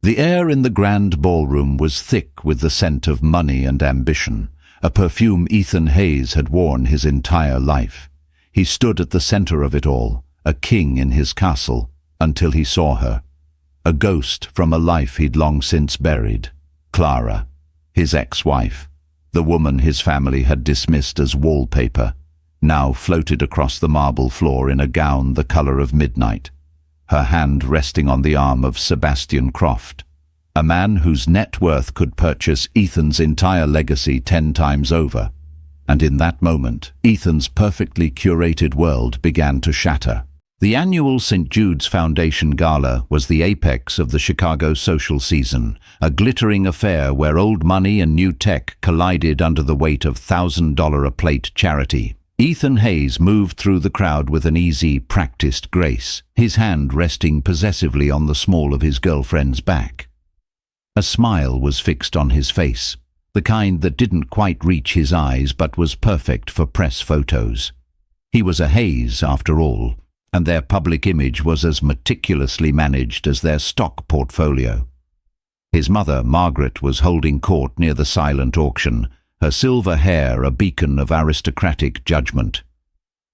The air in the grand ballroom was thick with the scent of money and ambition, a perfume Ethan Hayes had worn his entire life. He stood at the center of it all, a king in his castle, until he saw her. A ghost from a life he'd long since buried. Clara, his ex-wife, the woman his family had dismissed as wallpaper, now floated across the marble floor in a gown the color of midnight, her hand resting on the arm of Sebastian Croft, a man whose net worth could purchase Ethan's entire legacy 10 times over. And in that moment, Ethan's perfectly curated world began to shatter. The annual St. Jude's Foundation Gala was the apex of the Chicago social season, a glittering affair where old money and new tech collided under the weight of $1,000-a-plate charity. Ethan Hayes moved through the crowd with an easy, practiced grace, his hand resting possessively on the small of his girlfriend's back. A smile was fixed on his face, the kind that didn't quite reach his eyes but was perfect for press photos. He was a Hayes, after all, and their public image was as meticulously managed as their stock portfolio. His mother, Margaret, was holding court near the silent auction, her silver hair a beacon of aristocratic judgment.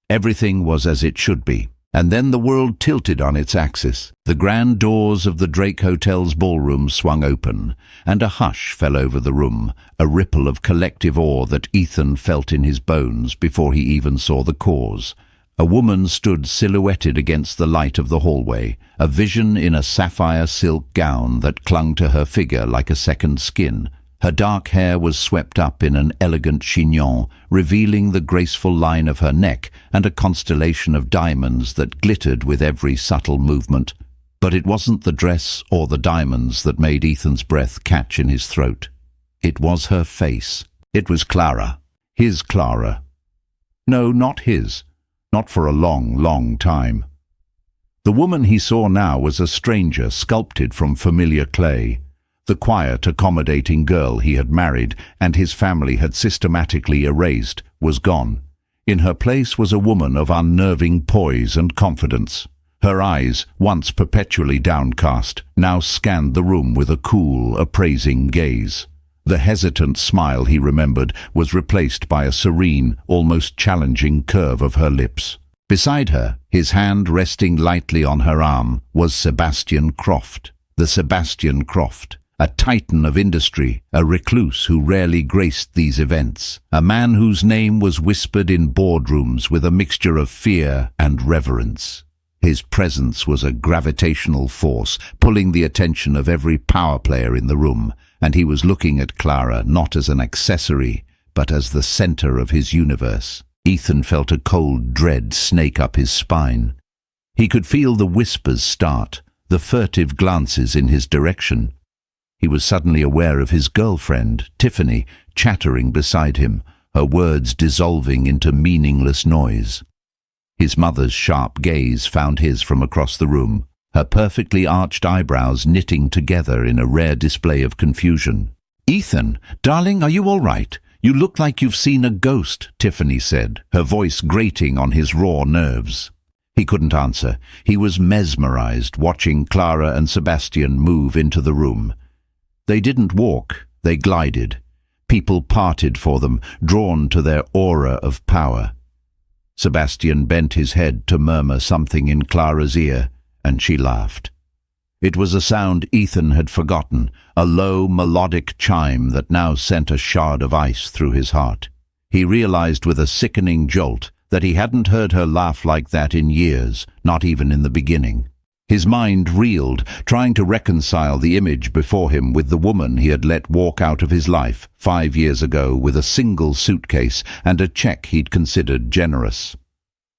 Everything was as it should be, and then the world tilted on its axis. The grand doors of the Drake Hotel's ballroom swung open, and a hush fell over the room, a ripple of collective awe that Ethan felt in his bones before he even saw the cause. A woman stood silhouetted against the light of the hallway, a vision in a sapphire silk gown that clung to her figure like a second skin. Her dark hair was swept up in an elegant chignon, revealing the graceful line of her neck and a constellation of diamonds that glittered with every subtle movement. But it wasn't the dress or the diamonds that made Ethan's breath catch in his throat. It was her face. It was Clara. His Clara. No, not his. Not for a long, long time. The woman he saw now was a stranger sculpted from familiar clay. The quiet, accommodating girl he had married and his family had systematically erased was gone. In her place was a woman of unnerving poise and confidence. Her eyes, once perpetually downcast, now scanned the room with a cool, appraising gaze. The hesitant smile he remembered was replaced by a serene, almost challenging curve of her lips. Beside her, his hand resting lightly on her arm, was Sebastian Croft. The Sebastian Croft, a titan of industry, a recluse who rarely graced these events, a man whose name was whispered in boardrooms with a mixture of fear and reverence. His presence was a gravitational force, pulling the attention of every power player in the room, and he was looking at Clara not as an accessory, but as the center of his universe. Ethan felt a cold dread snake up his spine. He could feel the whispers start, the furtive glances in his direction. He was suddenly aware of his girlfriend, Tiffany, chattering beside him, her words dissolving into meaningless noise. His mother's sharp gaze found his from across the room, her perfectly arched eyebrows knitting together in a rare display of confusion. "Ethan, darling, are you all right? You look like you've seen a ghost," Tiffany said, her voice grating on his raw nerves. He couldn't answer. He was mesmerized, watching Clara and Sebastian move into the room. They didn't walk, they glided. People parted for them, drawn to their aura of power. Sebastian bent his head to murmur something in Clara's ear, and she laughed. It was a sound Ethan had forgotten, a low, melodic chime that now sent a shard of ice through his heart. He realized with a sickening jolt that he hadn't heard her laugh like that in years, not even in the beginning. His mind reeled, trying to reconcile the image before him with the woman he had let walk out of his life 5 years ago with a single suitcase and a check he'd considered generous.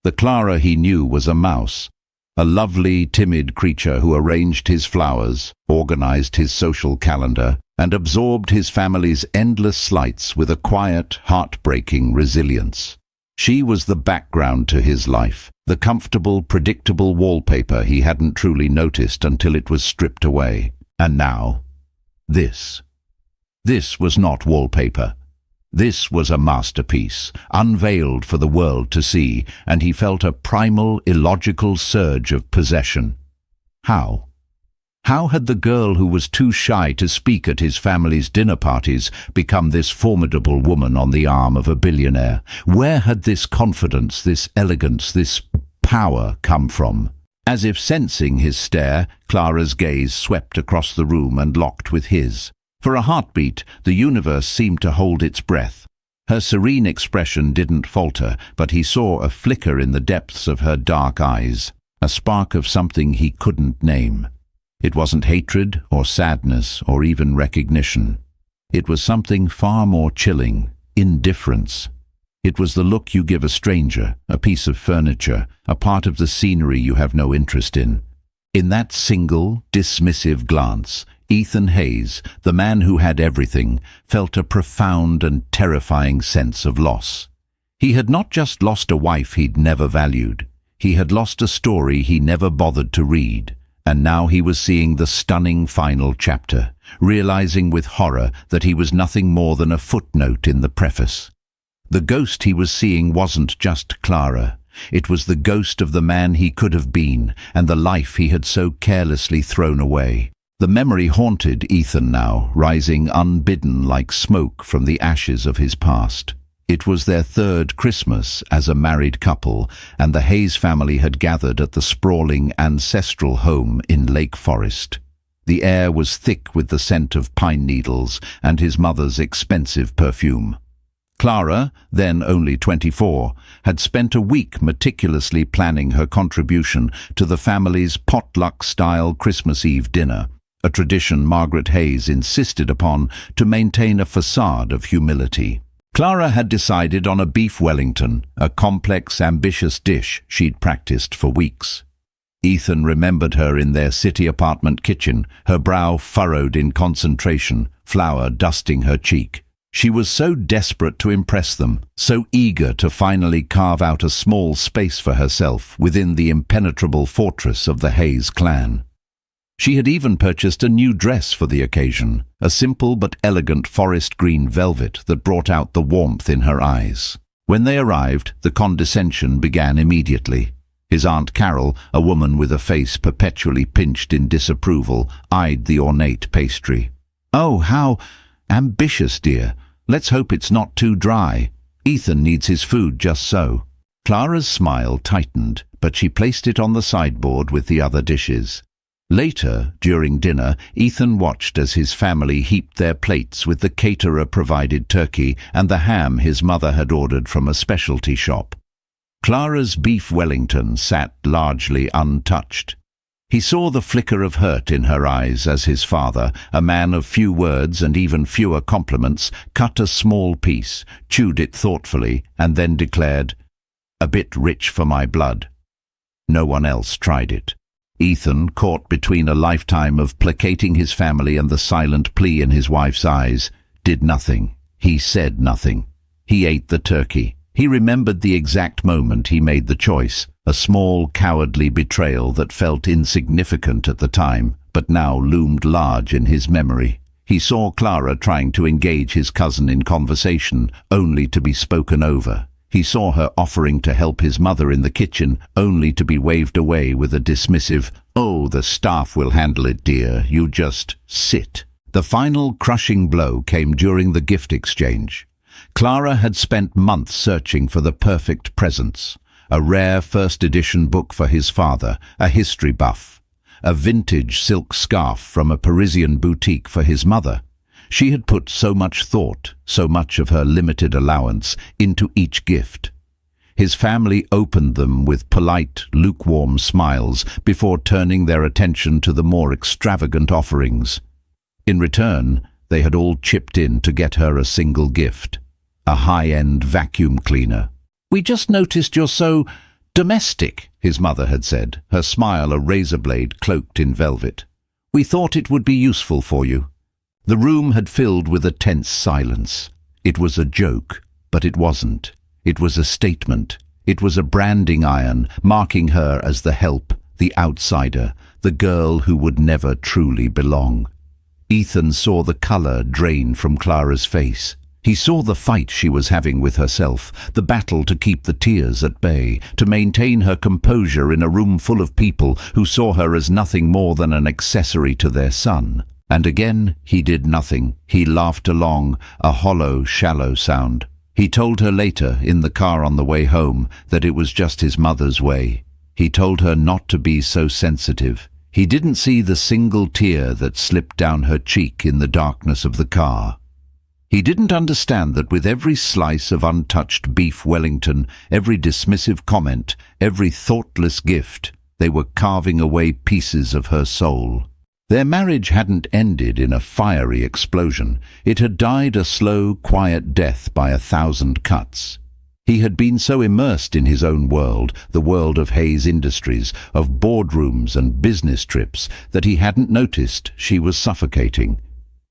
The Clara he knew was a mouse, a lovely, timid creature who arranged his flowers, organized his social calendar, and absorbed his family's endless slights with a quiet, heartbreaking resilience. She was the background to his life, the comfortable, predictable wallpaper he hadn't truly noticed until it was stripped away. And now, this. This was not wallpaper. This was a masterpiece, unveiled for the world to see, and he felt a primal, illogical surge of possession. How? How had the girl who was too shy to speak at his family's dinner parties become this formidable woman on the arm of a billionaire? Where had this confidence, this elegance, this power come from? As if sensing his stare, Clara's gaze swept across the room and locked with his. For a heartbeat, the universe seemed to hold its breath. Her serene expression didn't falter, but he saw a flicker in the depths of her dark eyes, a spark of something he couldn't name. It wasn't hatred or sadness or even recognition. It was something far more chilling, indifference. It was the look you give a stranger, a piece of furniture, a part of the scenery you have no interest in. In that single, dismissive glance, Ethan Hayes, the man who had everything, felt a profound and terrifying sense of loss. He had not just lost a wife he'd never valued. He had lost a story he never bothered to read. And now he was seeing the stunning final chapter, realizing with horror that he was nothing more than a footnote in the preface. The ghost he was seeing wasn't just Clara. It was the ghost of the man he could have been and the life he had so carelessly thrown away. The memory haunted Ethan now, rising unbidden like smoke from the ashes of his past. It was their third Christmas as a married couple, and the Hayes family had gathered at the sprawling ancestral home in Lake Forest. The air was thick with the scent of pine needles and his mother's expensive perfume. Clara, then only 24, had spent a week meticulously planning her contribution to the family's potluck-style Christmas Eve dinner, a tradition Margaret Hayes insisted upon to maintain a facade of humility. Clara had decided on a beef Wellington, a complex, ambitious dish she'd practiced for weeks. Ethan remembered her in their city apartment kitchen, her brow furrowed in concentration, flour dusting her cheek. She was so desperate to impress them, so eager to finally carve out a small space for herself within the impenetrable fortress of the Hayes clan. She had even purchased a new dress for the occasion, a simple but elegant forest green velvet that brought out the warmth in her eyes. When they arrived, the condescension began immediately. His Aunt Carol, a woman with a face perpetually pinched in disapproval, eyed the ornate pastry. "Oh, how ambitious, dear. Let's hope it's not too dry. Ethan needs his food just so." Clara's smile tightened, but she placed it on the sideboard with the other dishes. Later, during dinner, Ethan watched as his family heaped their plates with the caterer-provided turkey and the ham his mother had ordered from a specialty shop. Clara's beef Wellington sat largely untouched. He saw the flicker of hurt in her eyes as his father, a man of few words and even fewer compliments, cut a small piece, chewed it thoughtfully, and then declared, "A bit rich for my blood." No one else tried it. Ethan, caught between a lifetime of placating his family and the silent plea in his wife's eyes, did nothing. He said nothing. He ate the turkey. He remembered the exact moment he made the choice, a small, cowardly betrayal that felt insignificant at the time, but now loomed large in his memory. He saw Clara trying to engage his cousin in conversation, only to be spoken over. He saw her offering to help his mother in the kitchen, only to be waved away with a dismissive, "Oh, the staff will handle it, dear. You just sit." The final crushing blow came during the gift exchange. Clara had spent months searching for the perfect presents. A rare first-edition book for his father, a history buff. A vintage silk scarf from a Parisian boutique for his mother. She had put so much thought, so much of her limited allowance, into each gift. His family opened them with polite, lukewarm smiles before turning their attention to the more extravagant offerings. In return, they had all chipped in to get her a single gift. A high-end vacuum cleaner. "We just noticed you're so domestic," his mother had said, her smile a razor blade cloaked in velvet. "We thought it would be useful for you." The room had filled with a tense silence. It was a joke, but it wasn't. It was a statement. It was a branding iron, marking her as the help, the outsider, the girl who would never truly belong. Ethan saw the color drain from Clara's face. He saw the fight she was having with herself, the battle to keep the tears at bay, to maintain her composure in a room full of people who saw her as nothing more than an accessory to their son. And again he did nothing. He laughed along, a hollow, shallow sound. He told her later, in the car on the way home, that it was just his mother's way. He told her not to be so sensitive. He didn't see the single tear that slipped down her cheek in the darkness of the car. He didn't understand that with every slice of untouched beef Wellington, every dismissive comment, every thoughtless gift, they were carving away pieces of her soul. Their marriage hadn't ended in a fiery explosion. It had died a slow, quiet death by 1,000 cuts. He had been so immersed in his own world, the world of Hayes Industries, of boardrooms and business trips, that he hadn't noticed she was suffocating.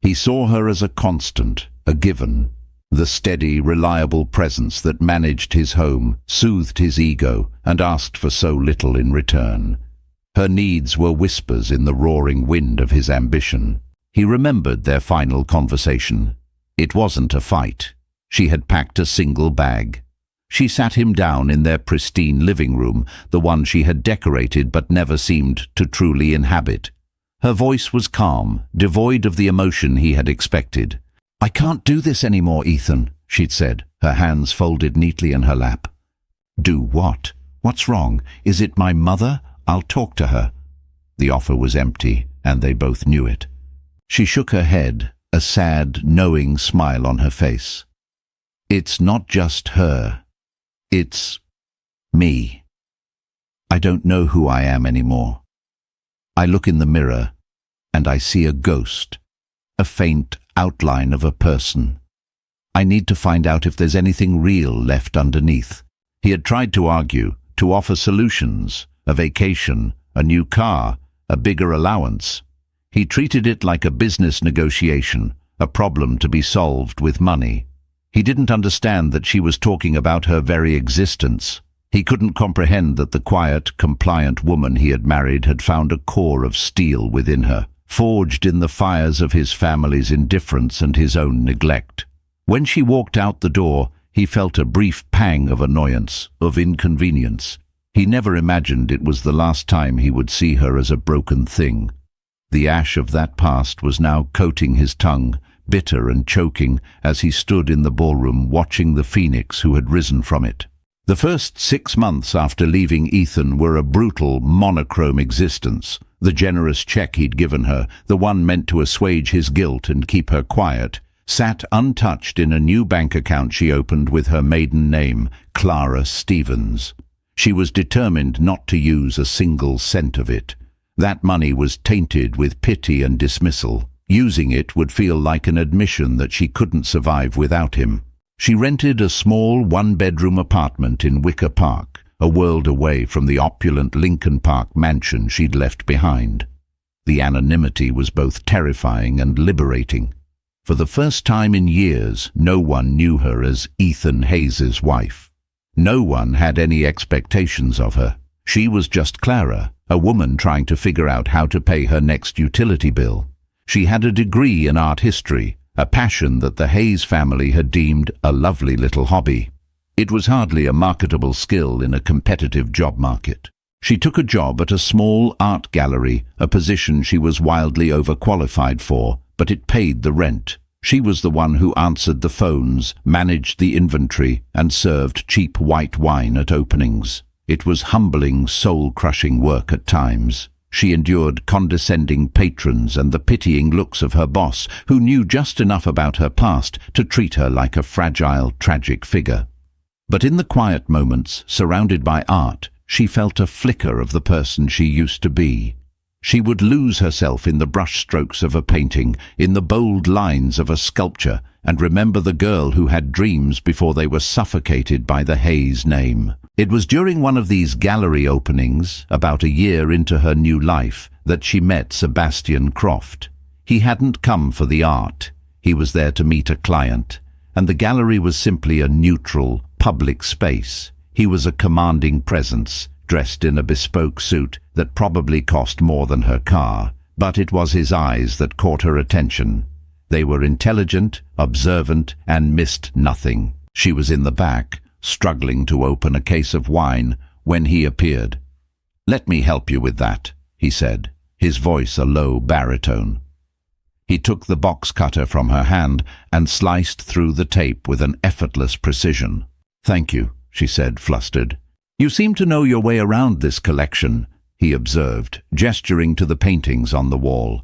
He saw her as a constant, a given, the steady, reliable presence that managed his home, soothed his ego, and asked for so little in return. Her needs were whispers in the roaring wind of his ambition. He remembered their final conversation. It wasn't a fight. She had packed a single bag. She sat him down in their pristine living room, the one she had decorated but never seemed to truly inhabit. Her voice was calm, devoid of the emotion he had expected. "I can't do this anymore, Ethan," she'd said, her hands folded neatly in her lap. "Do what? What's wrong? Is it my mother? I'll talk to her." The offer was empty, and they both knew it. She shook her head, a sad, knowing smile on her face. "It's not just her. It's me. I don't know who I am anymore. I look in the mirror, and I see a ghost, a faint outline of a person. I need to find out if there's anything real left underneath." He had tried to argue, to offer solutions, a vacation, a new car, a bigger allowance. He treated it like a business negotiation, a problem to be solved with money. He didn't understand that she was talking about her very existence. He couldn't comprehend that the quiet, compliant woman he had married had found a core of steel within her, forged in the fires of his family's indifference and his own neglect. When she walked out the door, he felt a brief pang of annoyance, of inconvenience. He never imagined it was the last time he would see her as a broken thing. The ash of that past was now coating his tongue, bitter and choking, as he stood in the ballroom watching the phoenix who had risen from it. The first 6 months after leaving Ethan were a brutal, monochrome existence. The generous check he'd given her, the one meant to assuage his guilt and keep her quiet, sat untouched in a new bank account she opened with her maiden name, Clara Stevens. She was determined not to use a single cent of it. That money was tainted with pity and dismissal. Using it would feel like an admission that she couldn't survive without him. She rented a small one-bedroom apartment in Wicker Park, a world away from the opulent Lincoln Park mansion she'd left behind. The anonymity was both terrifying and liberating. For the first time in years, no one knew her as Ethan Hayes's wife. No one had any expectations of her. She was just Clara, a woman trying to figure out how to pay her next utility bill. She had a degree in art history, a passion that the Hayes family had deemed a lovely little hobby. It was hardly a marketable skill in a competitive job market. She took a job at a small art gallery, a position she was wildly overqualified for, but it paid the rent. She was the one who answered the phones, managed the inventory, and served cheap white wine at openings. It was humbling, soul-crushing work at times. She endured condescending patrons and the pitying looks of her boss, who knew just enough about her past to treat her like a fragile, tragic figure. But in the quiet moments, surrounded by art, she felt a flicker of the person she used to be. She would lose herself in the brushstrokes of a painting, in the bold lines of a sculpture, and remember the girl who had dreams before they were suffocated by the Hayes name. It was during one of these gallery openings, about a year into her new life, that she met Sebastian Croft. He hadn't come for the art. He was there to meet a client, and the gallery was simply a neutral, public space. He was a commanding presence, dressed in a bespoke suit that probably cost more than her car, but it was his eyes that caught her attention. They were intelligent, observant, and missed nothing. She was in the back, struggling to open a case of wine, when he appeared. "Let me help you with that," he said, his voice a low baritone. He took the box cutter from her hand and sliced through the tape with an effortless precision. "Thank you," she said, flustered. "You seem to know your way around this collection," he observed, gesturing to the paintings on the wall.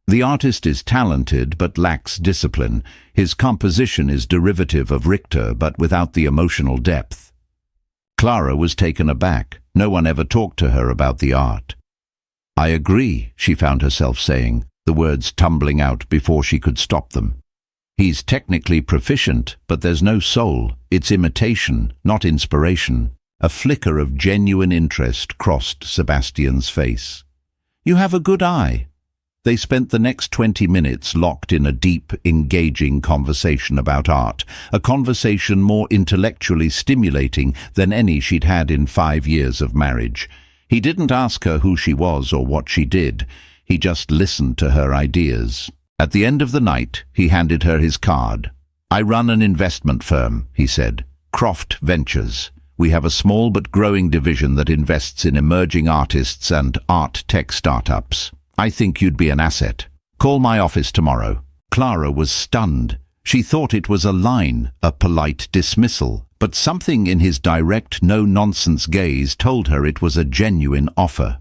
"The artist is talented but lacks discipline. His composition is derivative of Richter but without the emotional depth." Clara was taken aback. No one ever talked to her about the art. "I agree," she found herself saying, the words tumbling out before she could stop them. "He's technically proficient, but there's no soul. It's imitation, not inspiration." A flicker of genuine interest crossed Sebastian's face. "You have a good eye." They spent the next 20 minutes locked in a deep, engaging conversation about art, a conversation more intellectually stimulating than any she'd had in 5 years of marriage. He didn't ask her who she was or what she did. He just listened to her ideas. At the end of the night, he handed her his card. "I run an investment firm," he said. "Croft Ventures. We have a small but growing division that invests in emerging artists and art tech startups. I think you'd be an asset. Call my office tomorrow." Clara was stunned. She thought it was a line, a polite dismissal, but something in his direct, no-nonsense gaze told her it was a genuine offer.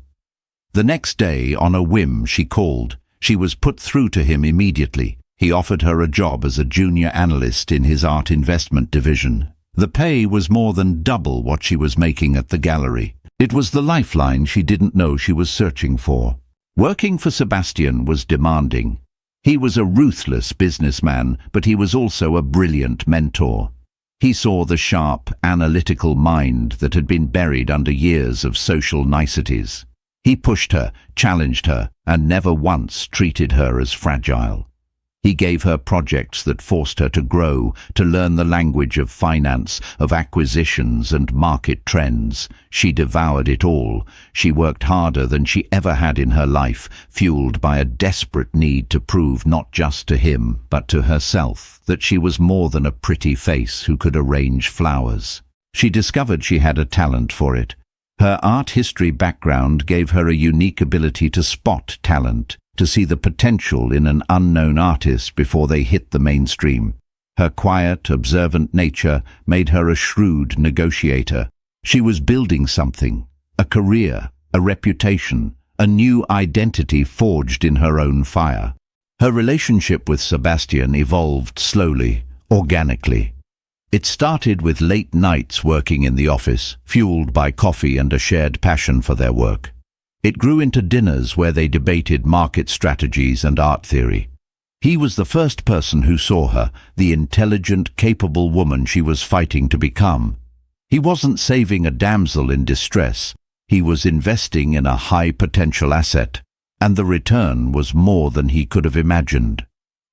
The next day, on a whim, she called. She was put through to him immediately. He offered her a job as a junior analyst in his art investment division. The pay was more than double what she was making at the gallery. It was the lifeline she didn't know she was searching for. Working for Sebastian was demanding. He was a ruthless businessman, but he was also a brilliant mentor. He saw the sharp, analytical mind that had been buried under years of social niceties. He pushed her, challenged her, and never once treated her as fragile. He gave her projects that forced her to grow, to learn the language of finance, of acquisitions and market trends. She devoured it all. She worked harder than she ever had in her life, fueled by a desperate need to prove not just to him, but to herself, that she was more than a pretty face who could arrange flowers. She discovered she had a talent for it. Her art history background gave her a unique ability to spot talent, to see the potential in an unknown artist before they hit the mainstream. Her quiet, observant nature made her a shrewd negotiator. She was building something, a career, a reputation, a new identity forged in her own fire. Her relationship with Sebastian evolved slowly, organically. It started with late nights working in the office, fueled by coffee and a shared passion for their work. It grew into dinners where they debated market strategies and art theory. He was the first person who saw her, the intelligent, capable woman she was fighting to become. He wasn't saving a damsel in distress. He was investing in a high-potential asset, and the return was more than he could have imagined.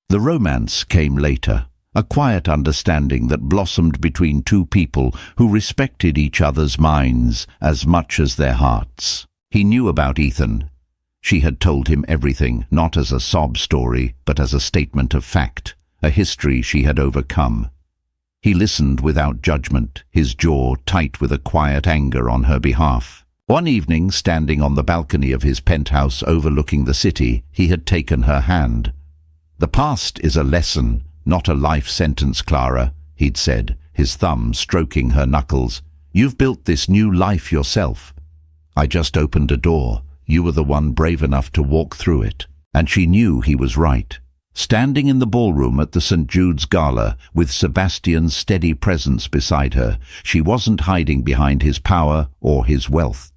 The romance came later, a quiet understanding that blossomed between two people who respected each other's minds as much as their hearts. He knew about Ethan. She had told him everything, not as a sob story, but as a statement of fact, a history she had overcome. He listened without judgment, his jaw tight with a quiet anger on her behalf. One evening, standing on the balcony of his penthouse overlooking the city, he had taken her hand. "The past is a lesson, not a life sentence, Clara," he'd said, his thumb stroking her knuckles. "You've built this new life yourself. I just opened a door. You were the one brave enough to walk through it." And she knew he was right. Standing in the ballroom at the St. Jude's Gala, with Sebastian's steady presence beside her, she wasn't hiding behind his power or his wealth.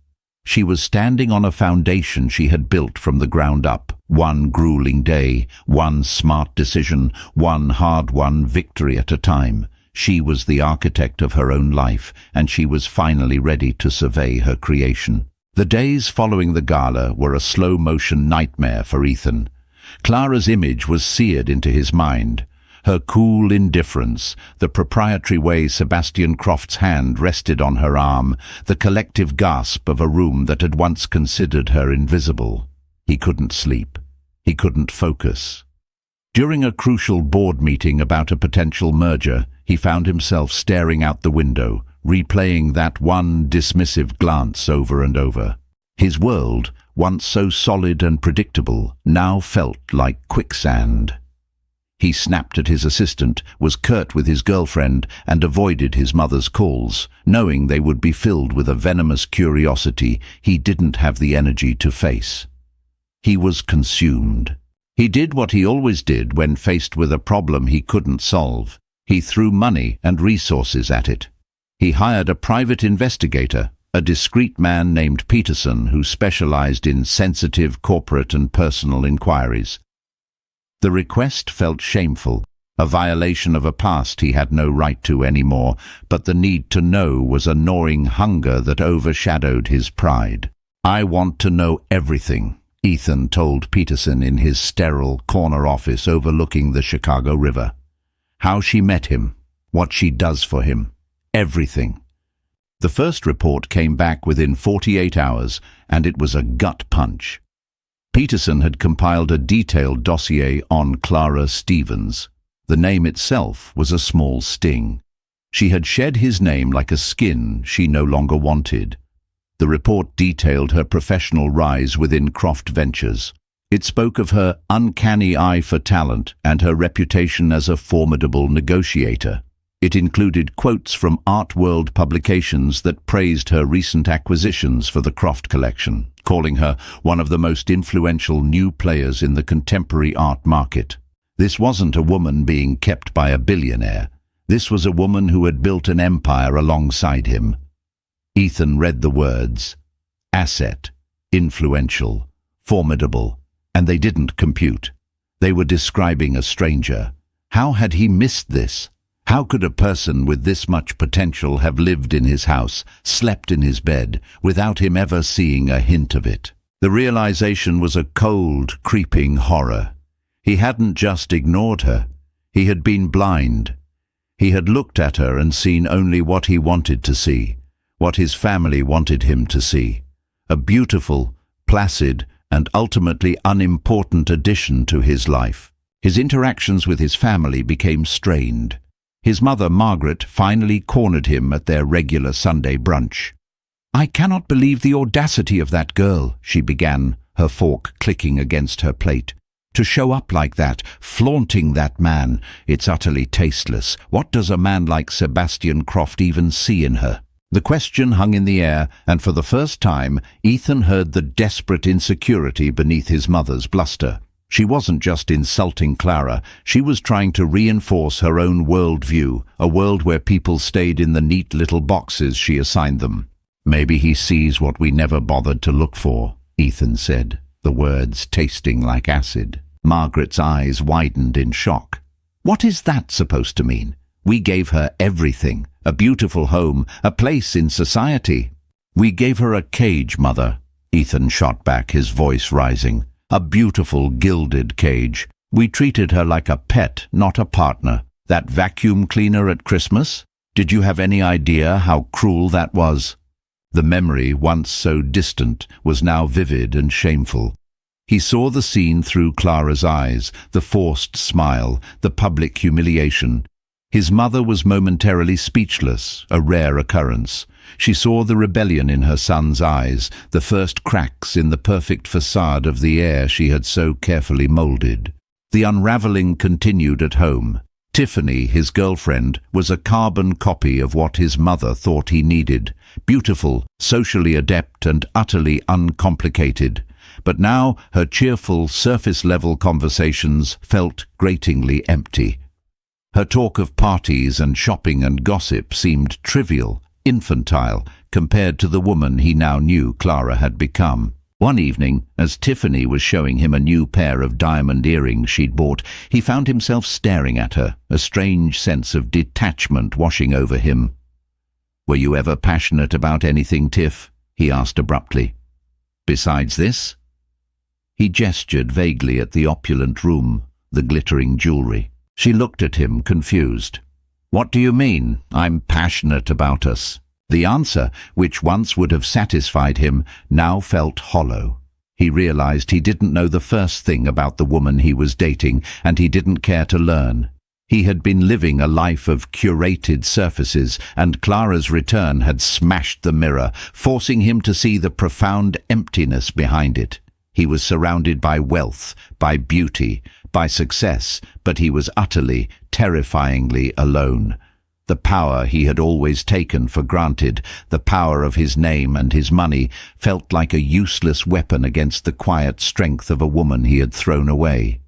She was standing on a foundation she had built from the ground up. One grueling day, one smart decision, one hard-won victory at a time. She was the architect of her own life, and she was finally ready to survey her creation. The days following the gala were a slow-motion nightmare for Ethan. Clara's image was seared into his mind. Her cool indifference, the proprietary way Sebastian Croft's hand rested on her arm, the collective gasp of a room that had once considered her invisible. He couldn't sleep. He couldn't focus. During a crucial board meeting about a potential merger, he found himself staring out the window, replaying that one dismissive glance over and over. His world, once so solid and predictable, now felt like quicksand. He snapped at his assistant, was curt with his girlfriend, and avoided his mother's calls, knowing they would be filled with a venomous curiosity he didn't have the energy to face. He was consumed. He did what he always did when faced with a problem he couldn't solve. He threw money and resources at it. He hired a private investigator, a discreet man named Peterson who specialized in sensitive corporate and personal inquiries. The request felt shameful, a violation of a past he had no right to anymore, but the need to know was a gnawing hunger that overshadowed his pride. "I want to know everything," Ethan told Peterson in his sterile corner office overlooking the Chicago River. How she met him, what she does for him, everything. The first report came back within 48 hours, and it was a gut punch. Peterson had compiled a detailed dossier on Clara Stevens. The name itself was a small sting. She had shed his name like a skin she no longer wanted. The report detailed her professional rise within Croft Ventures. It spoke of her uncanny eye for talent and her reputation as a formidable negotiator. It included quotes from art world publications that praised her recent acquisitions for the Croft collection, calling her one of the most influential new players in the contemporary art market. This wasn't a woman being kept by a billionaire. This was a woman who had built an empire alongside him. Ethan read the words, asset, influential, formidable, and they didn't compute. They were describing a stranger. How had he missed this? How could a person with this much potential have lived in his house, slept in his bed, without him ever seeing a hint of it? The realization was a cold, creeping horror. He hadn't just ignored her. He had been blind. He had looked at her and seen only what he wanted to see, what his family wanted him to see. A beautiful, placid, and ultimately unimportant addition to his life. His interactions with his family became strained. His mother, Margaret, finally cornered him at their regular Sunday brunch. "I cannot believe the audacity of that girl," she began, her fork clicking against her plate. "To show up like that, flaunting that man, it's utterly tasteless. What does a man like Sebastian Croft even see in her?" The question hung in the air, and for the first time, Ethan heard the desperate insecurity beneath his mother's bluster. She wasn't just insulting Clara, she was trying to reinforce her own worldview, a world where people stayed in the neat little boxes she assigned them. "Maybe he sees what we never bothered to look for," Ethan said, the words tasting like acid. Margaret's eyes widened in shock. "What is that supposed to mean? We gave her everything, a beautiful home, a place in society." "We gave her a cage, Mother," Ethan shot back, his voice rising. "A beautiful gilded cage. We treated her like a pet, not a partner. That vacuum cleaner at Christmas? Did you have any idea how cruel that was?" The memory, once so distant, was now vivid and shameful. He saw the scene through Clara's eyes, the forced smile, the public humiliation. His mother was momentarily speechless, a rare occurrence. She saw the rebellion in her son's eyes, the first cracks in the perfect facade of the heir she had so carefully molded. The unraveling continued at home. Tiffany, his girlfriend, was a carbon copy of what his mother thought he needed. Beautiful, socially adept, and utterly uncomplicated. But now her cheerful, surface-level conversations felt gratingly empty. Her talk of parties and shopping and gossip seemed trivial, infantile, compared to the woman he now knew Clara had become. One evening, as Tiffany was showing him a new pair of diamond earrings she'd bought, he found himself staring at her, a strange sense of detachment washing over him. "Were you ever passionate about anything, Tiff?" he asked abruptly. "Besides this?" He gestured vaguely at the opulent room, the glittering jewelry. She looked at him, confused. "What do you mean, I'm passionate about us?" The answer, which once would have satisfied him, now felt hollow. He realized he didn't know the first thing about the woman he was dating, and he didn't care to learn. He had been living a life of curated surfaces, and Clara's return had smashed the mirror, forcing him to see the profound emptiness behind it. He was surrounded by wealth, by beauty, by success, but he was utterly, terrifyingly alone. The power he had always taken for granted, the power of his name and his money, felt like a useless weapon against the quiet strength of a woman he had thrown away.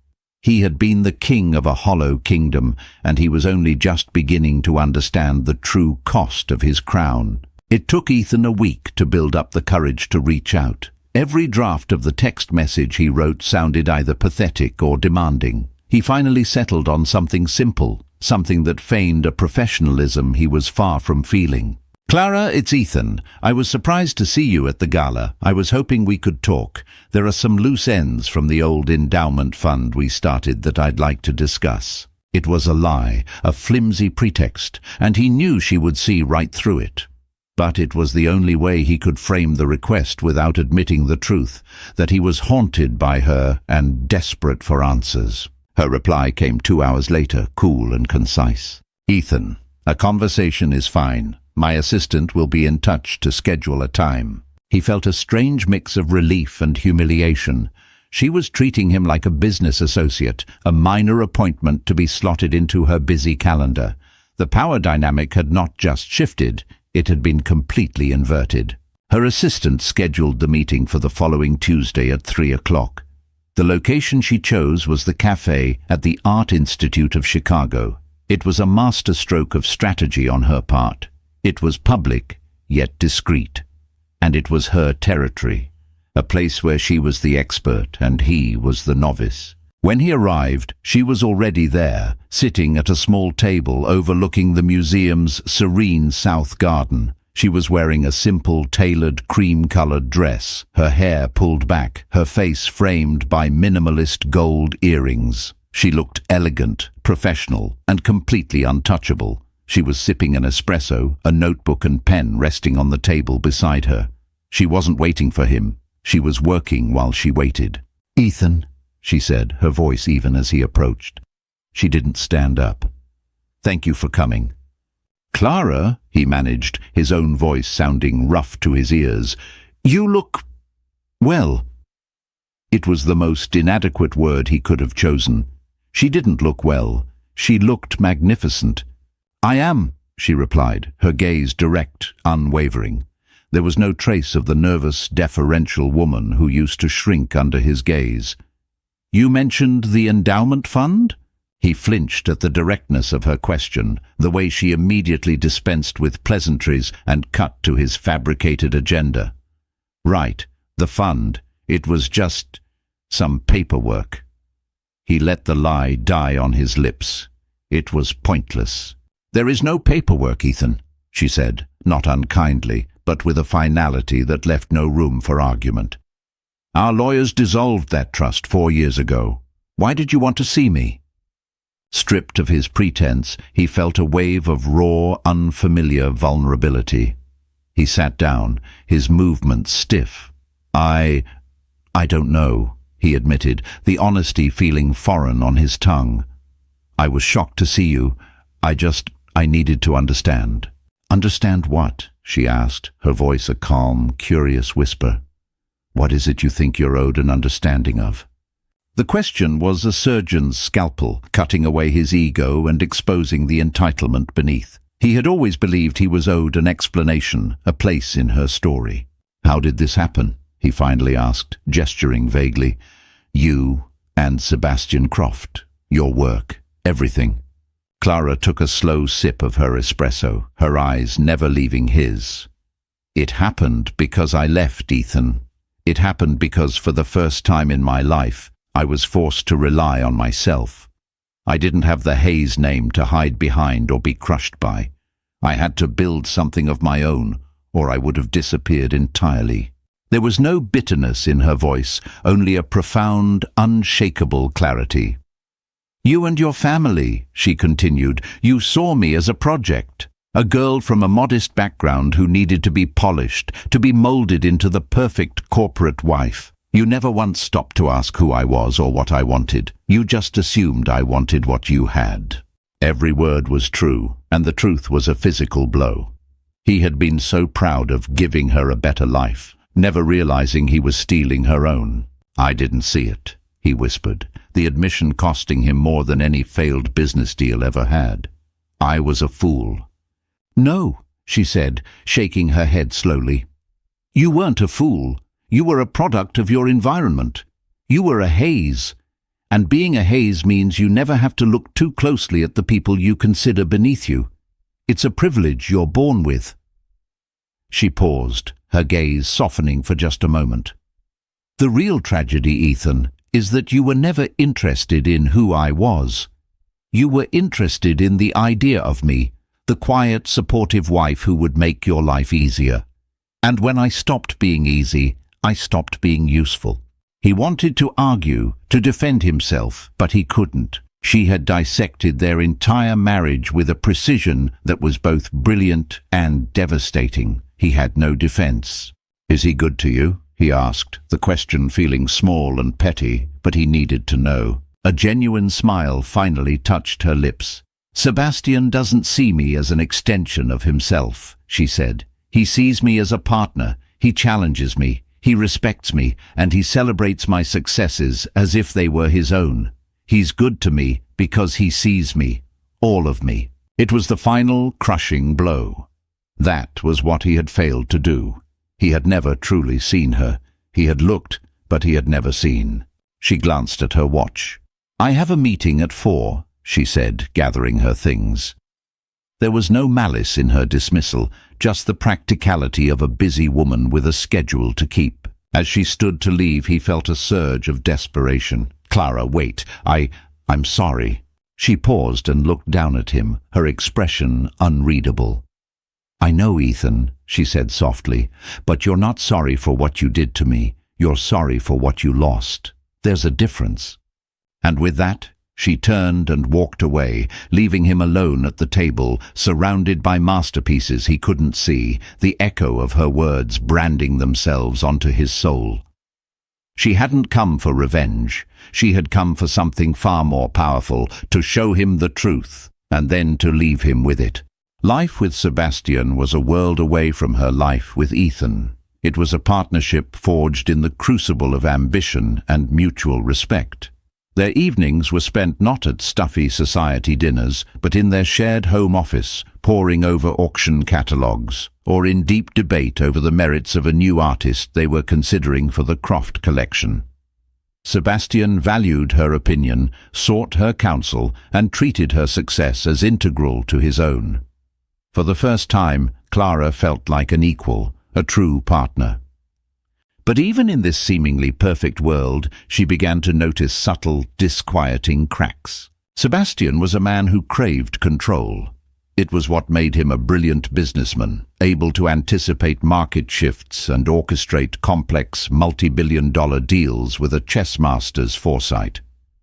He had been the king of a hollow kingdom, and he was only just beginning to understand the true cost of his crown. It took Ethan a week to build up the courage to reach out. Every draft of the text message he wrote sounded either pathetic or demanding. He finally settled on something simple, something that feigned a professionalism he was far from feeling. "Clara, it's Ethan. I was surprised to see you at the gala. I was hoping we could talk. There are some loose ends from the old endowment fund we started that I'd like to discuss." It was a lie, a flimsy pretext, and he knew she would see right through it. But it was the only way he could frame the request without admitting the truth, that he was haunted by her and desperate for answers. Her reply came 2 hours later, cool and concise. "Ethan, a conversation is fine. My assistant will be in touch to schedule a time." He felt a strange mix of relief and humiliation. She was treating him like a business associate, a minor appointment to be slotted into her busy calendar. The power dynamic had not just shifted, it had been completely inverted. Her assistant scheduled the meeting for the following Tuesday at 3 o'clock. The location she chose was the cafe at the Art Institute of Chicago. It was a masterstroke of strategy on her part. It was public, yet discreet. And it was her territory, a place where she was the expert and he was the novice. When he arrived, she was already there, sitting at a small table overlooking the museum's serene south garden. She was wearing a simple, tailored, cream-colored dress, her hair pulled back, her face framed by minimalist gold earrings. She looked elegant, professional, and completely untouchable. She was sipping an espresso, a notebook and pen resting on the table beside her. She wasn't waiting for him. She was working while she waited. "Ethan," she said, her voice even as he approached. She didn't stand up. "Thank you for coming." "Clara," he managed, his own voice sounding rough to his ears, "you look well." It was the most inadequate word he could have chosen. She didn't look well. She looked magnificent. "I am," she replied, her gaze direct, unwavering. There was no trace of the nervous, deferential woman who used to shrink under his gaze. "You mentioned the endowment fund?" He flinched at the directness of her question, the way she immediately dispensed with pleasantries and cut to his fabricated agenda. "Right, the fund. It was just some paperwork." He let the lie die on his lips. It was pointless. "There is no paperwork, Ethan," she said, not unkindly, but with a finality that left no room for argument. "Our lawyers dissolved that trust 4 years ago. Why did you want to see me?" Stripped of his pretense, he felt a wave of raw, unfamiliar vulnerability. He sat down, his movements stiff. I don't know," he admitted, the honesty feeling foreign on his tongue. "I was shocked to see you. I needed to understand." "Understand what?" she asked, her voice a calm, curious whisper. "What is it you think you're owed an understanding of?" The question was a surgeon's scalpel, cutting away his ego and exposing the entitlement beneath. He had always believed he was owed an explanation, a place in her story. "How did this happen?" he finally asked, gesturing vaguely. "You and Sebastian Croft, your work, everything." Clara took a slow sip of her espresso, her eyes never leaving his. "It happened because I left, Ethan. It happened because for the first time in my life, I was forced to rely on myself. I didn't have the Hayes name to hide behind or be crushed by. I had to build something of my own, or I would have disappeared entirely." There was no bitterness in her voice, only a profound, unshakable clarity. "You and your family," she continued, "you saw me as a project. A girl from a modest background who needed to be polished, to be molded into the perfect corporate wife. You never once stopped to ask who I was or what I wanted. You just assumed I wanted what you had." Every word was true, and the truth was a physical blow. He had been so proud of giving her a better life, never realizing he was stealing her own. "I didn't see it," he whispered, the admission costing him more than any failed business deal ever had. "I was a fool." "No," she said, shaking her head slowly. "You weren't a fool. You were a product of your environment. You were a haze. And being a haze means you never have to look too closely at the people you consider beneath you. It's a privilege you're born with." She paused, her gaze softening for just a moment. "The real tragedy, Ethan, is that you were never interested in who I was. You were interested in the idea of me, the quiet, supportive wife who would make your life easier. And when I stopped being easy, I stopped being useful." He wanted to argue, to defend himself, but he couldn't. She had dissected their entire marriage with a precision that was both brilliant and devastating. He had no defense. "Is he good to you?" he asked, the question feeling small and petty, but he needed to know. A genuine smile finally touched her lips. "Sebastian doesn't see me as an extension of himself," she said. "He sees me as a partner. He challenges me. He respects me, and he celebrates my successes as if they were his own. He's good to me because he sees me, all of me." It was the final, crushing blow. That was what he had failed to do. He had never truly seen her. He had looked, but he had never seen. She glanced at her watch. "I have a meeting at 4, she said, gathering her things. There was no malice in her dismissal, just the practicality of a busy woman with a schedule to keep. As she stood to leave, he felt a surge of desperation. "Clara, wait. I'm sorry." She paused and looked down at him, her expression unreadable. "I know, Ethan," she said softly, "but you're not sorry for what you did to me. You're sorry for what you lost. There's a difference." And with that, she turned and walked away, leaving him alone at the table, surrounded by masterpieces he couldn't see, the echo of her words branding themselves onto his soul. She hadn't come for revenge. She had come for something far more powerful, to show him the truth, and then to leave him with it. Life with Sebastian was a world away from her life with Ethan. It was a partnership forged in the crucible of ambition and mutual respect. Their evenings were spent not at stuffy society dinners, but in their shared home office, poring over auction catalogues, or in deep debate over the merits of a new artist they were considering for the Croft collection. Sebastian valued her opinion, sought her counsel, and treated her success as integral to his own. For the first time, Clara felt like an equal, a true partner. But even in this seemingly perfect world, she began to notice subtle, disquieting cracks. Sebastian was a man who craved control. It was what made him a brilliant businessman, able to anticipate market shifts and orchestrate complex, multi-billion-dollar deals with a chess master's foresight.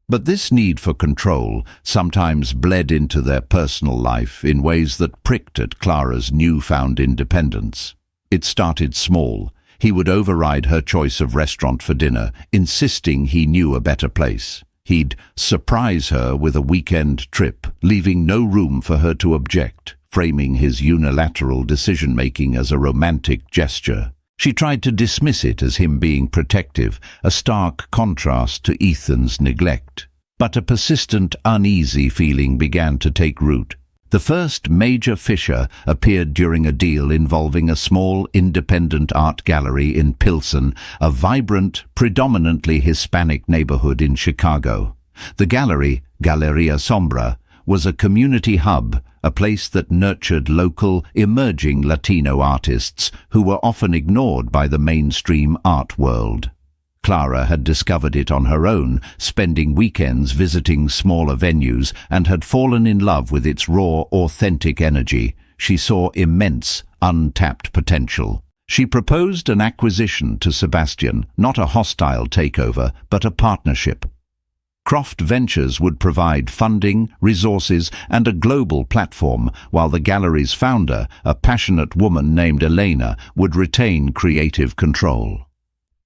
But this need for control sometimes bled into their personal life in ways that pricked at Clara's newfound independence. It started small. He would override her choice of restaurant for dinner, insisting he knew a better place. He'd surprise her with a weekend trip, leaving no room for her to object, framing his unilateral decision-making as a romantic gesture. She tried to dismiss it as him being protective, a stark contrast to Ethan's neglect. But a persistent, uneasy feeling began to take root. The first major fissure appeared during a deal involving a small independent art gallery in Pilsen, a vibrant, predominantly Hispanic neighborhood in Chicago. The gallery, Galleria Sombra, was a community hub, a place that nurtured local, emerging Latino artists who were often ignored by the mainstream art world. Clara had discovered it on her own, spending weekends visiting smaller venues, and had fallen in love with its raw, authentic energy. She saw immense, untapped potential. She proposed an acquisition to Sebastian, not a hostile takeover, but a partnership. Croft Ventures would provide funding, resources, and a global platform, while the gallery's founder, a passionate woman named Elena, would retain creative control.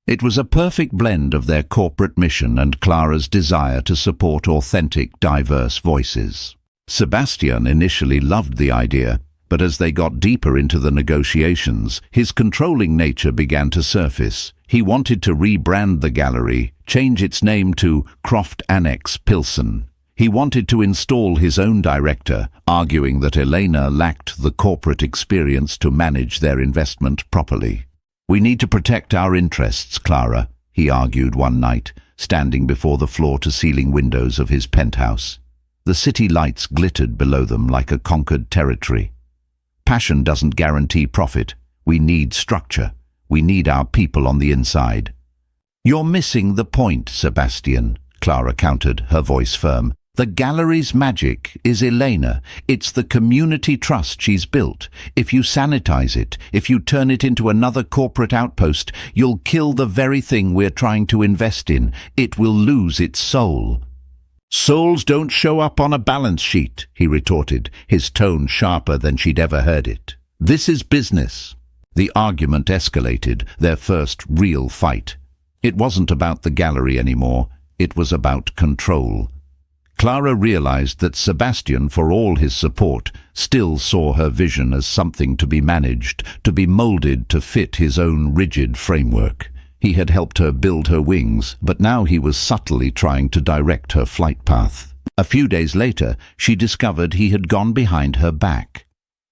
It was a perfect blend of their corporate mission and Clara's desire to support authentic, diverse voices. Sebastian initially loved the idea, but as they got deeper into the negotiations, his controlling nature began to surface. He wanted to rebrand the gallery, change its name to Croft Annex Pilsen. He wanted to install his own director, arguing that Elena lacked the corporate experience to manage their investment properly. "We need to protect our interests, Clara," he argued one night, standing before the floor-to-ceiling windows of his penthouse. The city lights glittered below them like a conquered territory. "Passion doesn't guarantee profit. We need structure. We need our people on the inside." "You're missing the point, Sebastian," Clara countered, her voice firm. "The gallery's magic is Elena. It's the community trust she's built. If you sanitize it, if you turn it into another corporate outpost, you'll kill the very thing we're trying to invest in. It will lose its soul." "Souls don't show up on a balance sheet," he retorted, his tone sharper than she'd ever heard it. "This is business." The argument escalated, their first real fight. It wasn't about the gallery anymore. It was about control. Clara realized that Sebastian, for all his support, still saw her vision as something to be managed, to be molded to fit his own rigid framework. He had helped her build her wings, but now he was subtly trying to direct her flight path. A few days later, she discovered he had gone behind her back.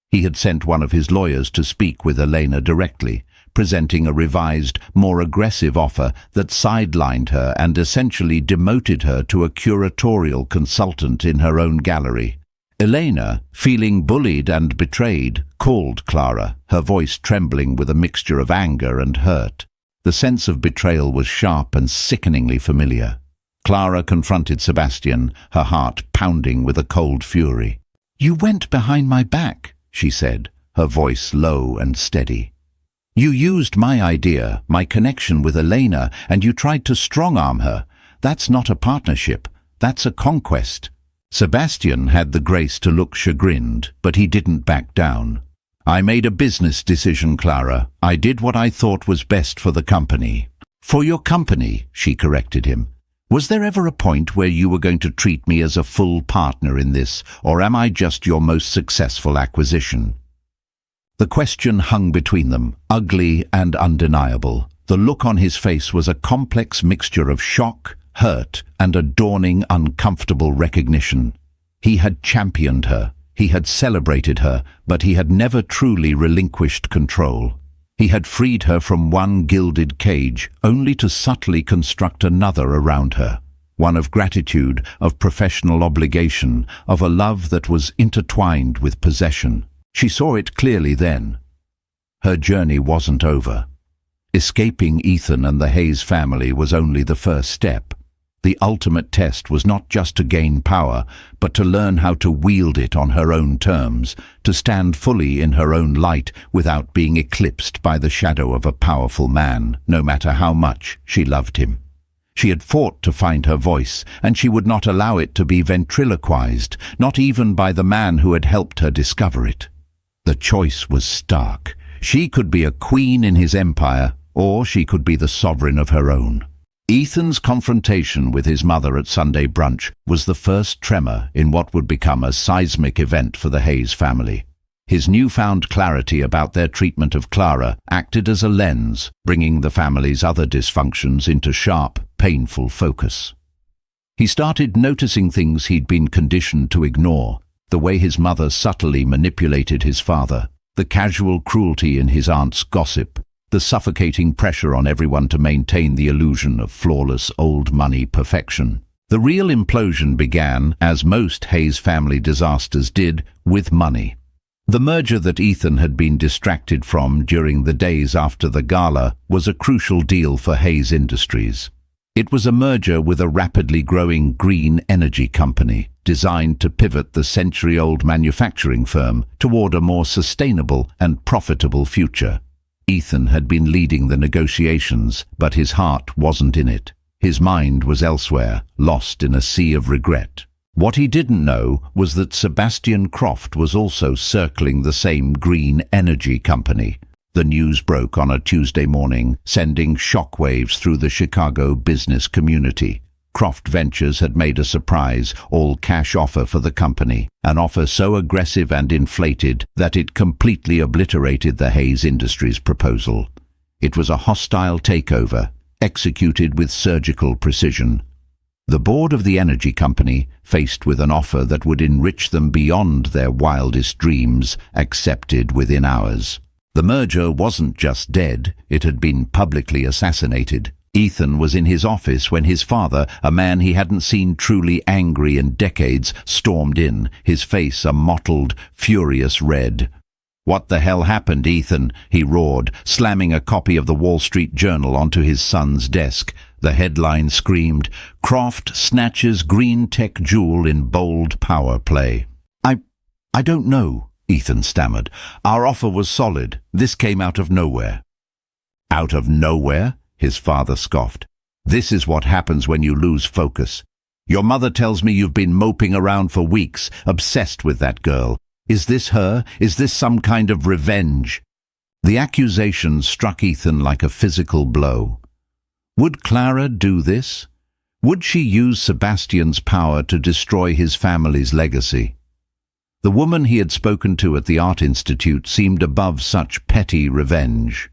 He had sent one of his lawyers to speak with Elena directly, presenting a revised, more aggressive offer that sidelined her and essentially demoted her to a curatorial consultant in her own gallery. Elena, feeling bullied and betrayed, called Clara, her voice trembling with a mixture of anger and hurt. The sense of betrayal was sharp and sickeningly familiar. Clara confronted Sebastian, her heart pounding with a cold fury. "You went behind my back," she said, her voice low and steady. "You used my idea, my connection with Elena, and you tried to strong-arm her. That's not a partnership. That's a conquest." Sebastian had the grace to look chagrined, but he didn't back down. "I made a business decision, Clara. I did what I thought was best for the company." "For your company," she corrected him. "Was there ever a point where you were going to treat me as a full partner in this, or am I just your most successful acquisition?" The question hung between them, ugly and undeniable. The look on his face was a complex mixture of shock, hurt, and a dawning, uncomfortable recognition. He had championed her. He had celebrated her, but he had never truly relinquished control. He had freed her from one gilded cage, only to subtly construct another around her. One of gratitude, of professional obligation, of a love that was intertwined with possession. She saw it clearly then. Her journey wasn't over. Escaping Ethan and the Hayes family was only the first step. The ultimate test was not just to gain power, but to learn how to wield it on her own terms, to stand fully in her own light without being eclipsed by the shadow of a powerful man, no matter how much she loved him. She had fought to find her voice, and she would not allow it to be ventriloquized, not even by the man who had helped her discover it. The choice was stark. She could be a queen in his empire, or she could be the sovereign of her own. Ethan's confrontation with his mother at Sunday brunch was the first tremor in what would become a seismic event for the Hayes family. His newfound clarity about their treatment of Clara acted as a lens, bringing the family's other dysfunctions into sharp, painful focus. He started noticing things he'd been conditioned to ignore, the way his mother subtly manipulated his father, the casual cruelty in his aunt's gossip, the suffocating pressure on everyone to maintain the illusion of flawless old money perfection. The real implosion began, as most Hayes family disasters did, with money. The merger that Ethan had been distracted from during the days after the gala was a crucial deal for Hayes Industries. It was a merger with a rapidly growing green energy company, designed to pivot the century-old manufacturing firm toward a more sustainable and profitable future. Ethan had been leading the negotiations, but his heart wasn't in it. His mind was elsewhere, lost in a sea of regret. What he didn't know was that Sebastian Croft was also circling the same green energy company. The news broke on a Tuesday morning, sending shockwaves through the Chicago business community. Croft Ventures had made a surprise, all-cash offer for the company, an offer so aggressive and inflated that it completely obliterated the Hayes Industries proposal. It was a hostile takeover, executed with surgical precision. The board of the energy company, faced with an offer that would enrich them beyond their wildest dreams, accepted within hours. The merger wasn't just dead, it had been publicly assassinated. Ethan was in his office when his father, a man he hadn't seen truly angry in decades, stormed in, his face a mottled, furious red. "What the hell happened, Ethan?" he roared, slamming a copy of the Wall Street Journal onto his son's desk. The headline screamed, "Croft snatches green tech jewel in bold power play." I don't know," Ethan stammered. "Our offer was solid. This came out of nowhere." "Out of nowhere?" his father scoffed. "This is what happens when you lose focus. Your mother tells me you've been moping around for weeks, obsessed with that girl. Is this her? Is this some kind of revenge?" The accusation struck Ethan like a physical blow. Would Clara do this? Would she use Sebastian's power to destroy his family's legacy? The woman he had spoken to at the Art Institute seemed above such petty revenge.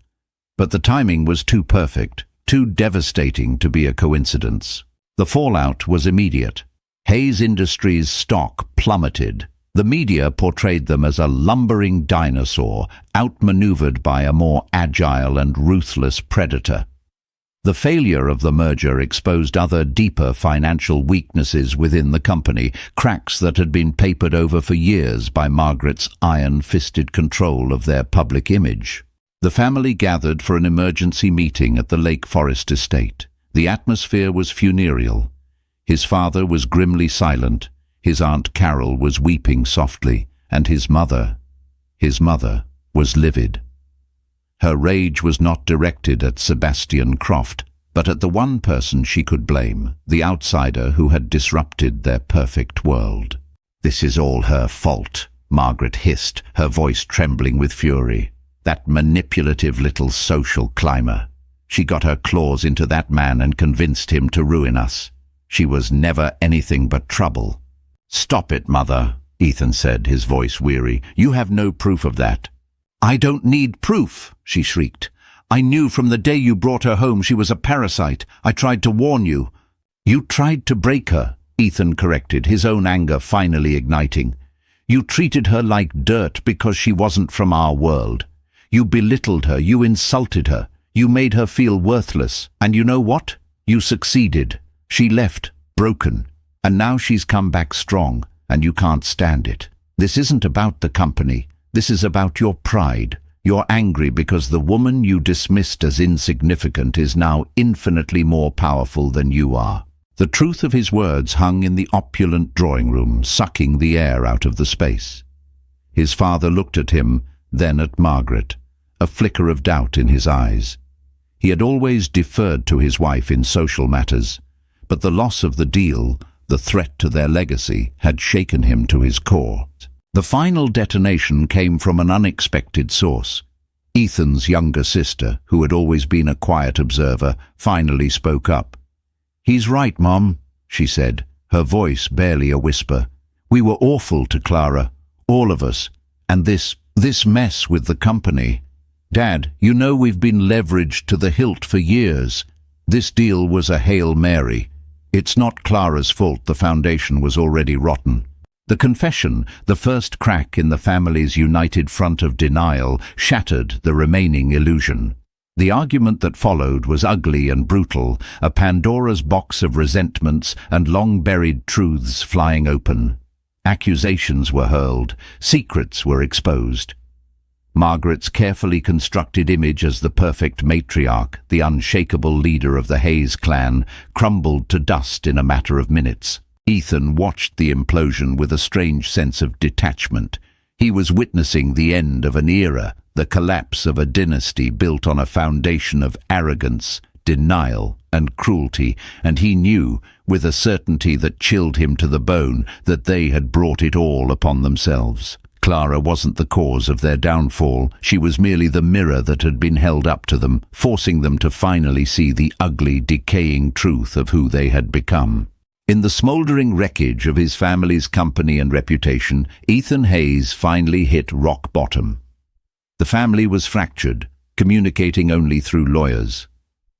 But the timing was too perfect, too devastating to be a coincidence. The fallout was immediate. Hayes Industries' stock plummeted. The media portrayed them as a lumbering dinosaur, outmaneuvered by a more agile and ruthless predator. The failure of the merger exposed other deeper financial weaknesses within the company, cracks that had been papered over for years by Margaret's iron-fisted control of their public image. The family gathered for an emergency meeting at the Lake Forest estate. The atmosphere was funereal. His father was grimly silent, his Aunt Carol was weeping softly, and his mother was livid. Her rage was not directed at Sebastian Croft, but at the one person she could blame, the outsider who had disrupted their perfect world. "This is all her fault," Margaret hissed, her voice trembling with fury. "That manipulative little social climber. She got her claws into that man and convinced him to ruin us. She was never anything but trouble." "Stop it, Mother," Ethan said, his voice weary. "You have no proof of that." "I don't need proof," she shrieked. "I knew from the day you brought her home she was a parasite. I tried to warn you." "You tried to break her," Ethan corrected, his own anger finally igniting. "You treated her like dirt because she wasn't from our world. You belittled her, you insulted her, you made her feel worthless. And you know what? You succeeded. She left, broken. And now she's come back strong, and you can't stand it. This isn't about the company. This is about your pride. You're angry because the woman you dismissed as insignificant is now infinitely more powerful than you are." The truth of his words hung in the opulent drawing room, sucking the air out of the space. His father looked at him, then at Margaret, a flicker of doubt in his eyes. He had always deferred to his wife in social matters, but the loss of the deal, the threat to their legacy, had shaken him to his core. The final detonation came from an unexpected source. Ethan's younger sister, who had always been a quiet observer, finally spoke up. "He's right, Mom," she said, her voice barely a whisper. "We were awful to Clara, all of us, and this mess with the company. Dad, you know we've been leveraged to the hilt for years. This deal was a Hail Mary. It's not Clara's fault the foundation was already rotten." The confession, the first crack in the family's united front of denial, shattered the remaining illusion. The argument that followed was ugly and brutal, a Pandora's box of resentments and long-buried truths flying open. Accusations were hurled, secrets were exposed. Margaret's carefully constructed image as the perfect matriarch, the unshakable leader of the Hayes clan, crumbled to dust in a matter of minutes. Ethan watched the implosion with a strange sense of detachment. He was witnessing the end of an era, the collapse of a dynasty built on a foundation of arrogance, denial, and cruelty, and he knew, with a certainty that chilled him to the bone, that they had brought it all upon themselves. Clara wasn't the cause of their downfall. She was merely the mirror that had been held up to them, forcing them to finally see the ugly, decaying truth of who they had become. In the smouldering wreckage of his family's company and reputation, Ethan Hayes finally hit rock bottom. The family was fractured, communicating only through lawyers.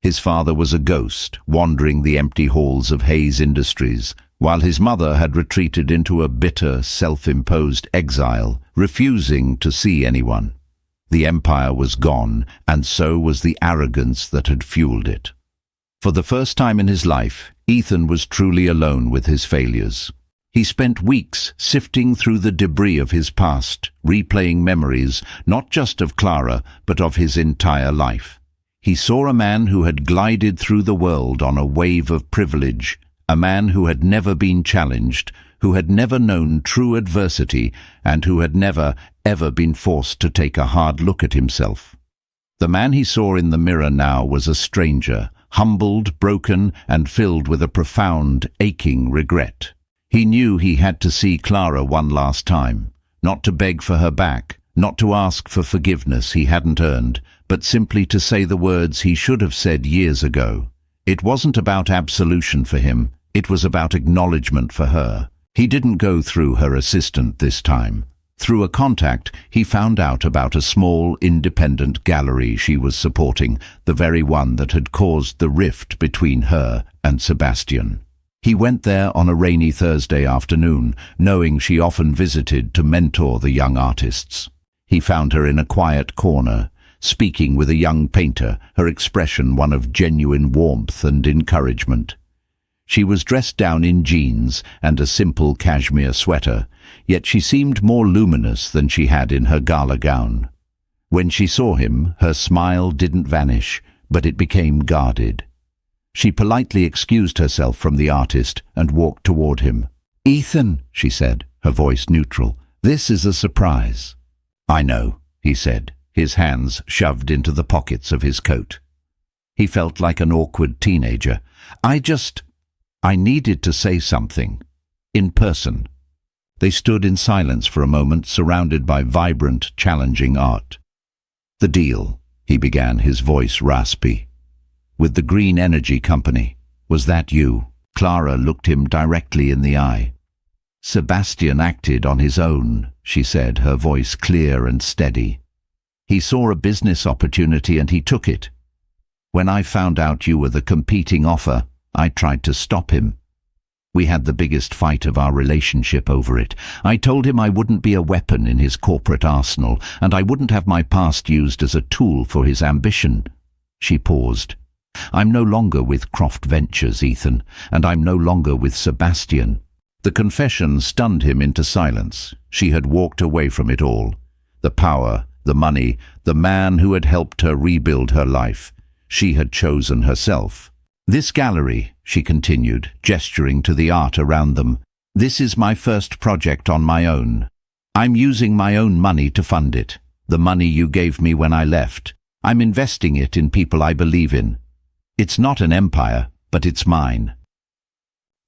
His father was a ghost, wandering the empty halls of Hayes Industries, while his mother had retreated into a bitter, self-imposed exile, refusing to see anyone. The empire was gone, and so was the arrogance that had fueled it. For the first time in his life, Ethan was truly alone with his failures. He spent weeks sifting through the debris of his past, replaying memories, not just of Clara, but of his entire life. He saw a man who had glided through the world on a wave of privilege, a man who had never been challenged, who had never known true adversity, and who had never, ever been forced to take a hard look at himself. The man he saw in the mirror now was a stranger, humbled, broken, and filled with a profound, aching regret. He knew he had to see Clara one last time, not to beg for her back, not to ask for forgiveness he hadn't earned, but simply to say the words he should have said years ago. It wasn't about absolution for him, it was about acknowledgement for her. He didn't go through her assistant this time. Through a contact, he found out about a small, independent gallery she was supporting, the very one that had caused the rift between her and Sebastian. He went there on a rainy Thursday afternoon, knowing she often visited to mentor the young artists. He found her in a quiet corner, speaking with a young painter, her expression one of genuine warmth and encouragement. She was dressed down in jeans and a simple cashmere sweater, yet she seemed more luminous than she had in her gala gown. When she saw him, her smile didn't vanish, but it became guarded. She politely excused herself from the artist and walked toward him. "Ethan," she said, her voice neutral, "this is a surprise." "I know," he said, his hands shoved into the pockets of his coat. He felt like an awkward teenager. I needed to say something. In person." They stood in silence for a moment, surrounded by vibrant, challenging art. "The deal," he began, his voice raspy. "With the Green Energy Company. Was that you?" Clara looked him directly in the eye. "Sebastian acted on his own," she said, her voice clear and steady. "He saw a business opportunity and he took it. When I found out you were the competing offer, I tried to stop him. We had the biggest fight of our relationship over it. I told him I wouldn't be a weapon in his corporate arsenal, and I wouldn't have my past used as a tool for his ambition." She paused. "I'm no longer with Croft Ventures, Ethan, and I'm no longer with Sebastian." The confession stunned him into silence. She had walked away from it all. The power, the money, the man who had helped her rebuild her life. She had chosen herself. "This gallery," she continued, gesturing to the art around them, "this is my first project on my own. I'm using my own money to fund it, the money you gave me when I left. I'm investing it in people I believe in. It's not an empire, but it's mine."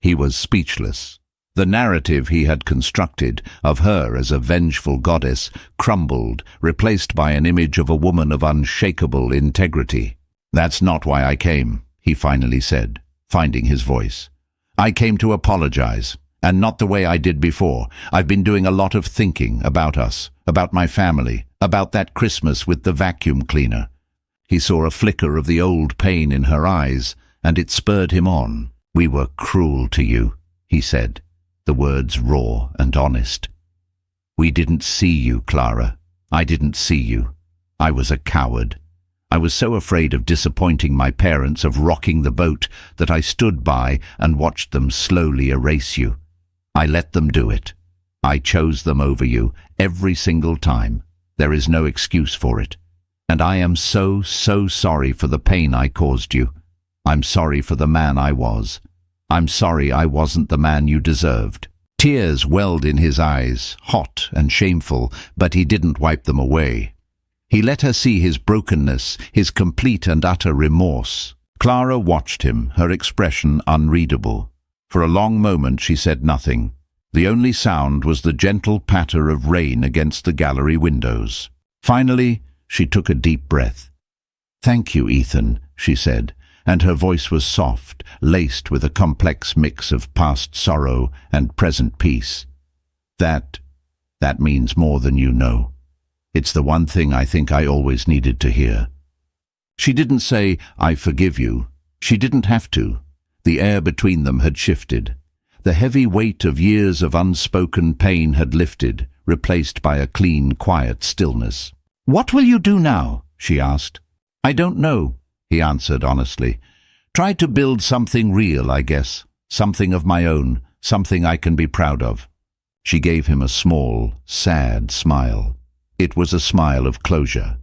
He was speechless. The narrative he had constructed of her as a vengeful goddess crumbled, replaced by an image of a woman of unshakable integrity. "That's not why I came," he finally said, finding his voice. "I came to apologize, and not the way I did before. I've been doing a lot of thinking about us, about my family, about that Christmas with the vacuum cleaner." He saw a flicker of the old pain in her eyes, and it spurred him on. "We were cruel to you," he said, the words raw and honest. "We didn't see you, Clara. I didn't see you. I was a coward. I was so afraid of disappointing my parents, of rocking the boat, that I stood by and watched them slowly erase you. I let them do it. I chose them over you every single time. There is no excuse for it. And I am so sorry for the pain I caused you. I'm sorry for the man I was. I'm sorry I wasn't the man you deserved." Tears welled in his eyes, hot and shameful, but he didn't wipe them away. He let her see his brokenness, his complete and utter remorse. Clara watched him, her expression unreadable. For a long moment she said nothing. The only sound was the gentle patter of rain against the gallery windows. Finally, she took a deep breath. "Thank you, Ethan," she said, and her voice was soft, laced with a complex mix of past sorrow and present peace. That means more than you know. It's the one thing I think I always needed to hear." She didn't say, "I forgive you." She didn't have to. The air between them had shifted. The heavy weight of years of unspoken pain had lifted, replaced by a clean, quiet stillness. "What will you do now?" she asked. "I don't know," he answered honestly. "Try to build something real, I guess. Something of my own, something I can be proud of." She gave him a small, sad smile. It was a smile of closure,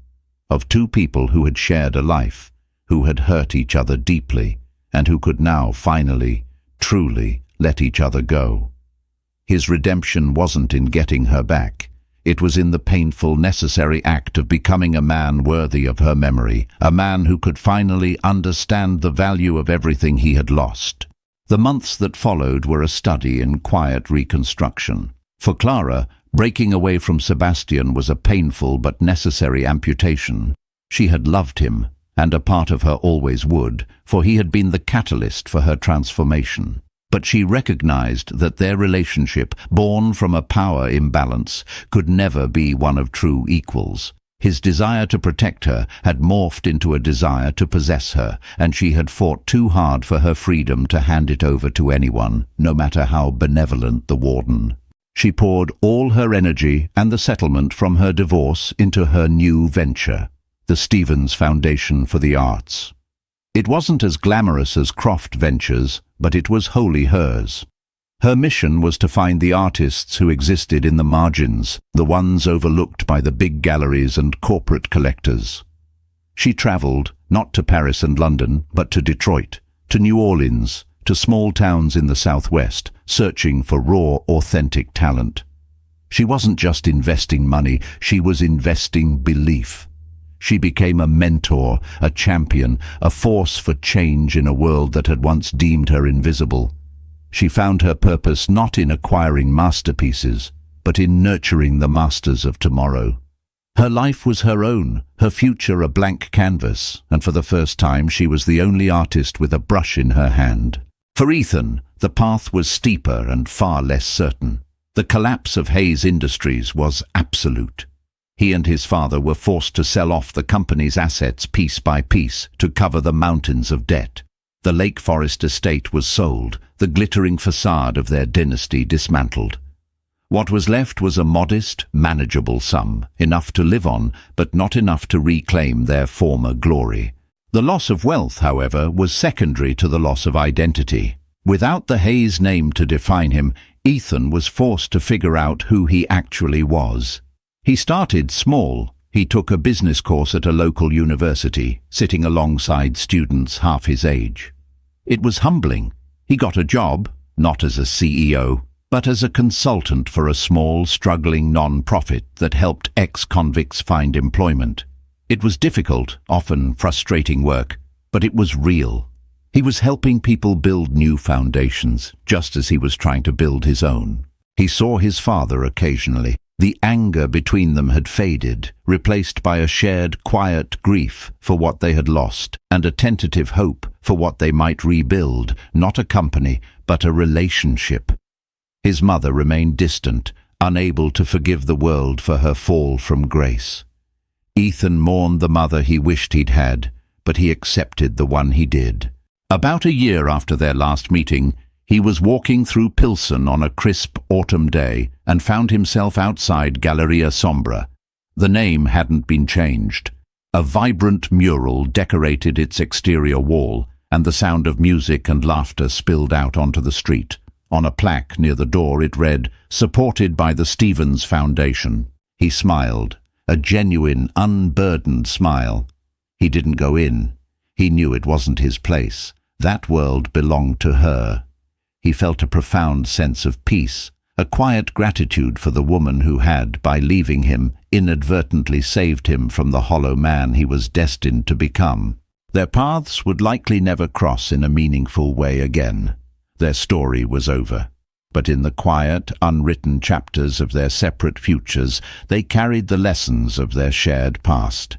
of two people who had shared a life, who had hurt each other deeply, and who could now finally, truly, let each other go. His redemption wasn't in getting her back. It was in the painful, necessary act of becoming a man worthy of her memory, a man who could finally understand the value of everything he had lost. The months that followed were a study in quiet reconstruction. For Clara, breaking away from Sebastian was a painful but necessary amputation. She had loved him, and a part of her always would, for he had been the catalyst for her transformation. But she recognized that their relationship, born from a power imbalance, could never be one of true equals. His desire to protect her had morphed into a desire to possess her, and she had fought too hard for her freedom to hand it over to anyone, no matter how benevolent the warden. She poured all her energy and the settlement from her divorce into her new venture, the Stevens Foundation for the Arts. It wasn't as glamorous as Croft Ventures, but it was wholly hers. Her mission was to find the artists who existed in the margins, the ones overlooked by the big galleries and corporate collectors. She traveled, not to Paris and London, but to Detroit, to New Orleans, to small towns in the Southwest, searching for raw, authentic talent. She wasn't just investing money, she was investing belief. She became a mentor, a champion, a force for change in a world that had once deemed her invisible. She found her purpose not in acquiring masterpieces, but in nurturing the masters of tomorrow. Her life was her own, her future a blank canvas, and for the first time she was the only artist with a brush in her hand. For Ethan, the path was steeper and far less certain. The collapse of Hayes Industries was absolute. He and his father were forced to sell off the company's assets piece by piece to cover the mountains of debt. The Lake Forest estate was sold, the glittering facade of their dynasty dismantled. What was left was a modest, manageable sum, enough to live on, but not enough to reclaim their former glory. The loss of wealth, however, was secondary to the loss of identity. Without the Hayes name to define him, Ethan was forced to figure out who he actually was. He started small. He took a business course at a local university, sitting alongside students half his age. It was humbling. He got a job, not as a CEO, but as a consultant for a small, struggling non-profit that helped ex-convicts find employment. It was difficult, often frustrating work, but it was real. He was helping people build new foundations, just as he was trying to build his own. He saw his father occasionally. The anger between them had faded, replaced by a shared, quiet grief for what they had lost, and a tentative hope for what they might rebuild, not a company, but a relationship. His mother remained distant, unable to forgive the world for her fall from grace. Ethan mourned the mother he wished he'd had, but he accepted the one he did. About a year after their last meeting, he was walking through Pilsen on a crisp autumn day and found himself outside Galleria Sombra. The name hadn't been changed. A vibrant mural decorated its exterior wall, and the sound of music and laughter spilled out onto the street. On a plaque near the door it read, "Supported by the Stevens Foundation." He smiled, a genuine, unburdened smile. He didn't go in. He knew it wasn't his place. That world belonged to her. He felt a profound sense of peace, a quiet gratitude for the woman who had, by leaving him, inadvertently saved him from the hollow man he was destined to become. Their paths would likely never cross in a meaningful way again. Their story was over. But in the quiet, unwritten chapters of their separate futures, they carried the lessons of their shared past.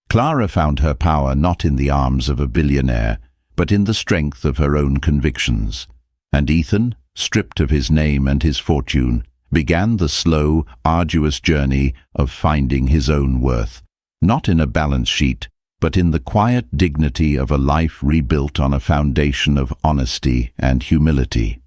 Clara found her power not in the arms of a billionaire, but in the strength of her own convictions. And Ethan, stripped of his name and his fortune, began the slow, arduous journey of finding his own worth, not in a balance sheet, but in the quiet dignity of a life rebuilt on a foundation of honesty and humility.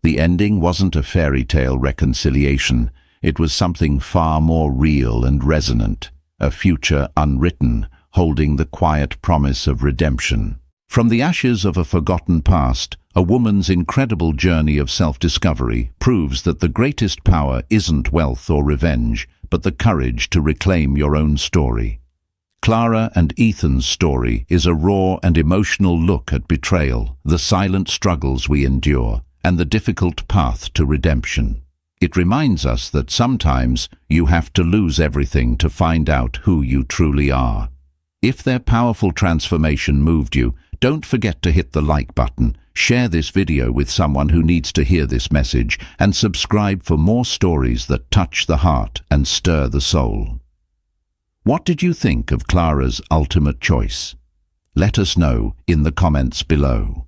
The ending wasn't a fairy tale reconciliation. It was something far more real and resonant, a future unwritten, holding the quiet promise of redemption. From the ashes of a forgotten past, a woman's incredible journey of self-discovery proves that the greatest power isn't wealth or revenge, but the courage to reclaim your own story. Clara and Ethan's story is a raw and emotional look at betrayal, the silent struggles we endure, and the difficult path to redemption. It reminds us that sometimes you have to lose everything to find out who you truly are. If their powerful transformation moved you, don't forget to hit the like button, share this video with someone who needs to hear this message, and subscribe for more stories that touch the heart and stir the soul. What did you think of Clara's ultimate choice? Let us know in the comments below.